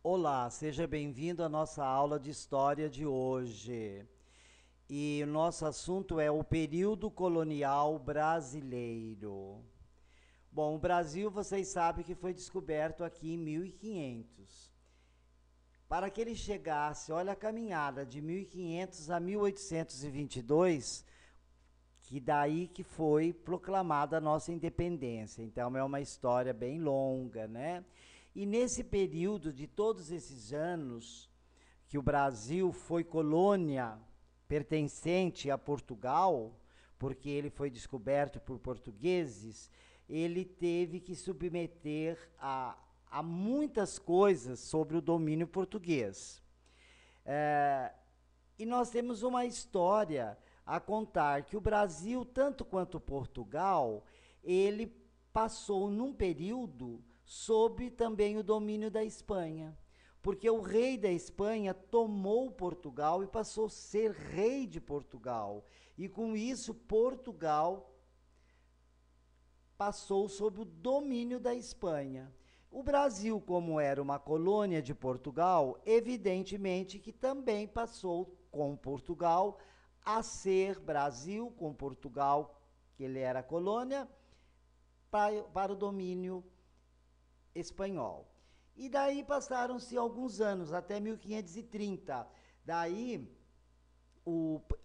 Olá, seja bem-vindo à nossa aula de história de hoje. E o nosso assunto é o período colonial brasileiro. Bom, o Brasil, vocês sabem que foi descoberto aqui em 1500. Para que ele chegasse, olha a caminhada de 1500 a 1822, que daí que foi proclamada a nossa independência. Então é uma história bem longa, né? E nesse período de todos esses anos que o Brasil foi colônia pertencente a Portugal, porque ele foi descoberto por portugueses, ele teve que submeter a muitas coisas sobre o domínio português. E nós temos uma história a contar que o Brasil, tanto quanto Portugal, ele passou num período sob também o domínio da Espanha. Porque o rei da Espanha tomou Portugal e passou a ser rei de Portugal. E com isso, Portugal passou sob o domínio da Espanha. O Brasil, como era uma colônia de Portugal, evidentemente que também passou com Portugal a ser Brasil, com Portugal, que ele era colônia, para o domínio espanhol. E daí passaram-se alguns anos, até 1530. Daí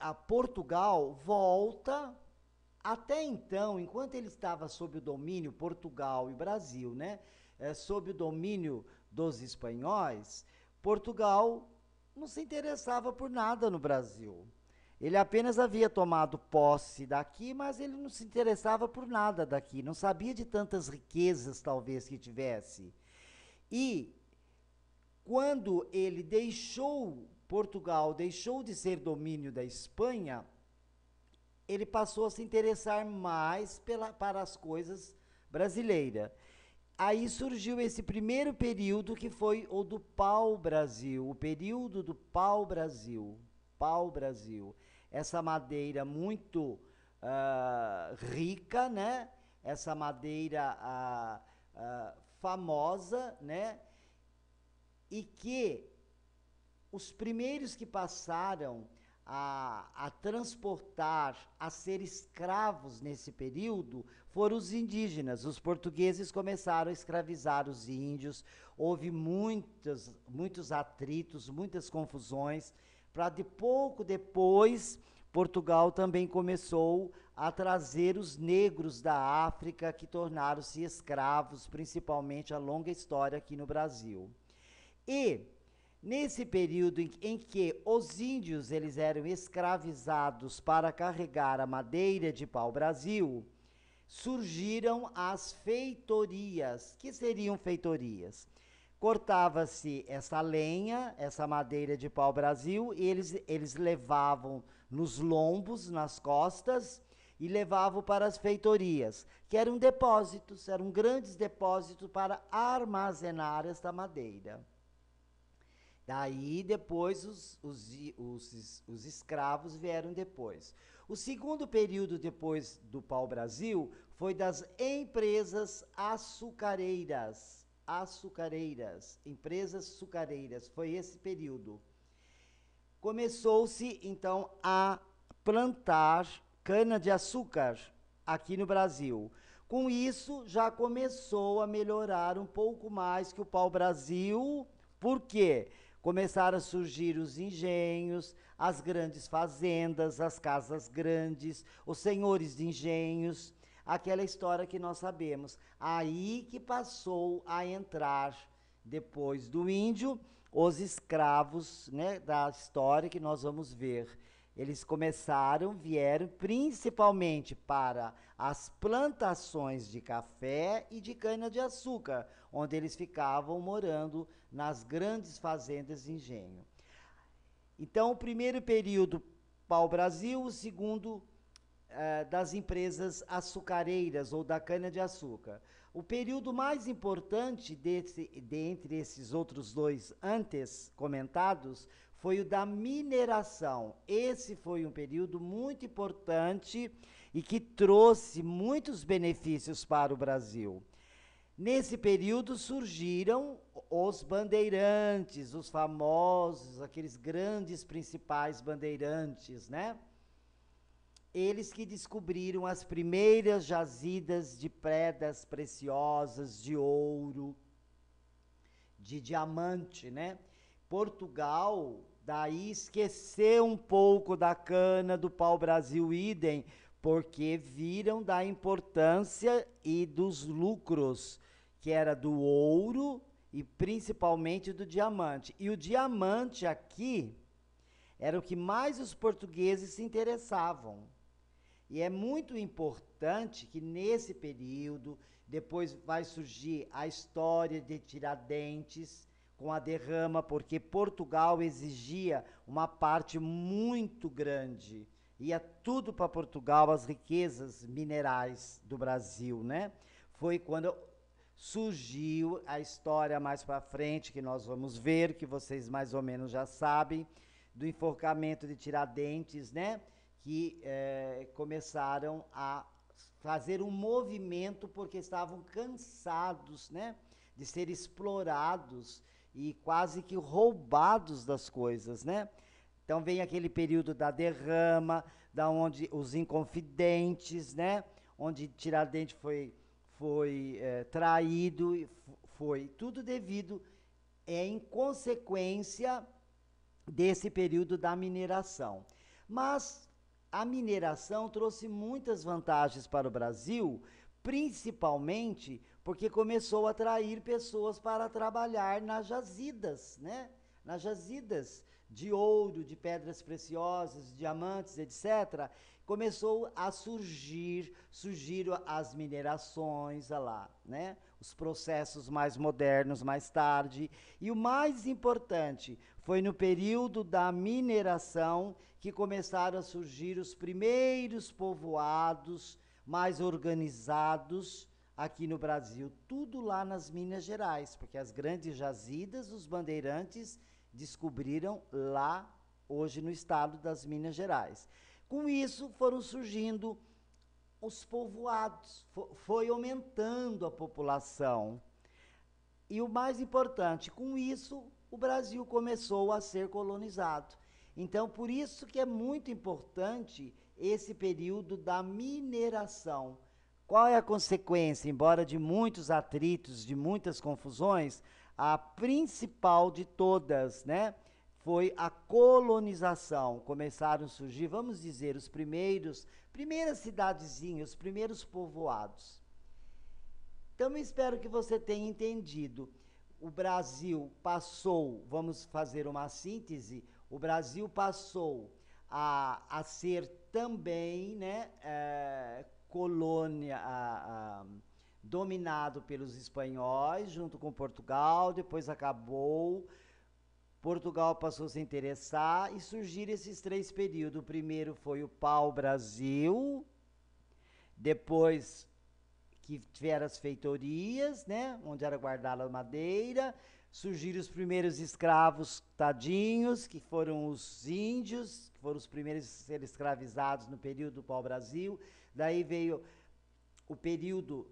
a Portugal volta. Até então, enquanto ele estava sob o domínio, Portugal e Brasil, né, sob o domínio dos espanhóis, Portugal não se interessava por nada no Brasil. Ele apenas havia tomado posse daqui, mas ele não se interessava por nada daqui, não sabia de tantas riquezas, talvez, que tivesse. E quando ele deixou Portugal, deixou de ser domínio da Espanha, ele passou a se interessar mais para as coisas brasileiras. Aí surgiu esse primeiro período que foi o do pau-brasil, o período do pau-brasil. Pau-brasil. Essa madeira muito rica, né? Essa madeira famosa, né? E que os primeiros que passaram a transportar, a ser escravos nesse período, foram os indígenas. Os portugueses começaram a escravizar os índios, houve muitos atritos, muitas confusões, para de pouco depois Portugal também começou a trazer os negros da África que tornaram-se escravos, principalmente a longa história aqui no Brasil. E nesse período em que os índios eles eram escravizados para carregar a madeira de pau-brasil, surgiram as feitorias. Que seriam feitorias? Cortava-se essa lenha, essa madeira de pau-brasil, e eles levavam nos lombos, nas costas, e levavam para as feitorias, que eram depósitos, eram grandes depósitos para armazenar esta madeira. Daí depois os escravos vieram depois. O segundo período depois do pau-brasil foi das empresas açucareiras. Açucareiras, empresas açucareiras, foi esse período. Começou-se então a plantar cana-de-açúcar aqui no Brasil. Com isso, já começou a melhorar um pouco mais que o pau-brasil. Por quê? Começaram a surgir os engenhos, as grandes fazendas, as casas grandes, os senhores de engenhos, aquela história que nós sabemos. Aí que passou a entrar, depois do índio, os escravos, né, da história que nós vamos ver. Eles vieram principalmente para as plantações de café e de cana-de-açúcar, onde eles ficavam morando nas grandes fazendas de engenho. Então, o primeiro período, pau-brasil, o segundo, das empresas açucareiras ou da cana-de-açúcar. O período mais importante dentre esses outros dois antes comentados foi o da mineração. Esse foi um período muito importante e que trouxe muitos benefícios para o Brasil. Nesse período surgiram os bandeirantes, os famosos, aqueles grandes principais bandeirantes, né? Eles que descobriram as primeiras jazidas de pedras preciosas, de ouro, de diamante, né? Portugal, daí esqueceu um pouco da cana, do pau-brasil idem, porque viram da importância e dos lucros, que era do ouro e principalmente do diamante. E o diamante aqui era o que mais os portugueses se interessavam. E é muito importante que nesse período, depois vai surgir a história de Tiradentes, com a derrama, porque Portugal exigia uma parte muito grande. Ia tudo para Portugal, as riquezas minerais do Brasil, né? Foi quando surgiu a história mais para frente, que nós vamos ver, que vocês mais ou menos já sabem, do enforcamento de Tiradentes, né? Que começaram a fazer um movimento porque estavam cansados, né, de ser explorados e quase que roubados das coisas, né? Então vem aquele período da derrama, da onde os inconfidentes, né, onde Tiradentes foi traído, foi tudo devido em consequência desse período da mineração. Mas a mineração trouxe muitas vantagens para o Brasil, principalmente porque começou a atrair pessoas para trabalhar nas jazidas, né? Nas jazidas de ouro, de pedras preciosas, diamantes, etc. Começou a surgiram as minerações, olha lá, né? Os processos mais modernos mais tarde. E o mais importante, foi no período da mineração que começaram a surgir os primeiros povoados mais organizados aqui no Brasil. Tudo lá nas Minas Gerais, porque as grandes jazidas, os bandeirantes descobriram lá, hoje no estado das Minas Gerais. Com isso foram surgindo os povoados, foi aumentando a população. E o mais importante, com isso, o Brasil começou a ser colonizado. Então, por isso que é muito importante esse período da mineração. Qual é a consequência? Embora de muitos atritos, de muitas confusões, a principal de todas, né, foi a colonização. Começaram a surgir, vamos dizer, primeiras cidadezinhas, os primeiros povoados. Então, eu espero que você tenha entendido. O Brasil passou, vamos fazer uma síntese, o Brasil passou a ser também, né, colônia, dominado pelos espanhóis, junto com Portugal, depois acabou, Portugal passou a se interessar e surgiram esses três períodos. O primeiro foi o pau-brasil, depois que tiveram as feitorias, né, onde era guardada a madeira, surgiram os primeiros escravos tadinhos, que foram os índios, que foram os primeiros a ser escravizados no período do pau-brasil. Daí veio o período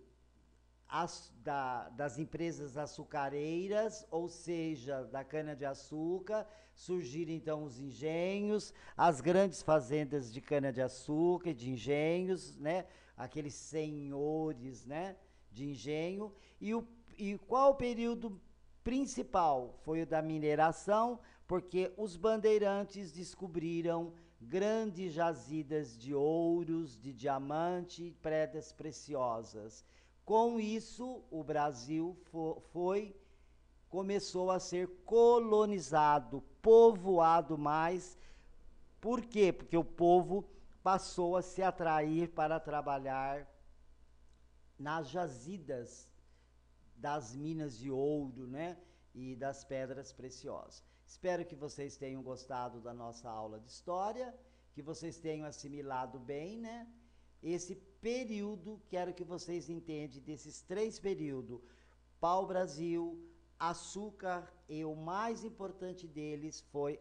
das empresas açucareiras, ou seja, da cana-de-açúcar, surgiram então os engenhos, as grandes fazendas de cana-de-açúcar e de engenhos, né? Aqueles senhores, né, de engenho. E qual o período principal? Foi o da mineração, porque os bandeirantes descobriram grandes jazidas de ouros, de diamante, pedras preciosas. Com isso, o Brasil começou a ser colonizado, povoado mais. Por quê? Porque o povo passou a se atrair para trabalhar nas jazidas das minas de ouro, né, e das pedras preciosas. Espero que vocês tenham gostado da nossa aula de história, que vocês tenham assimilado bem, né, esse período. Quero que vocês entendam desses três períodos: pau-brasil, açúcar, e o mais importante deles foi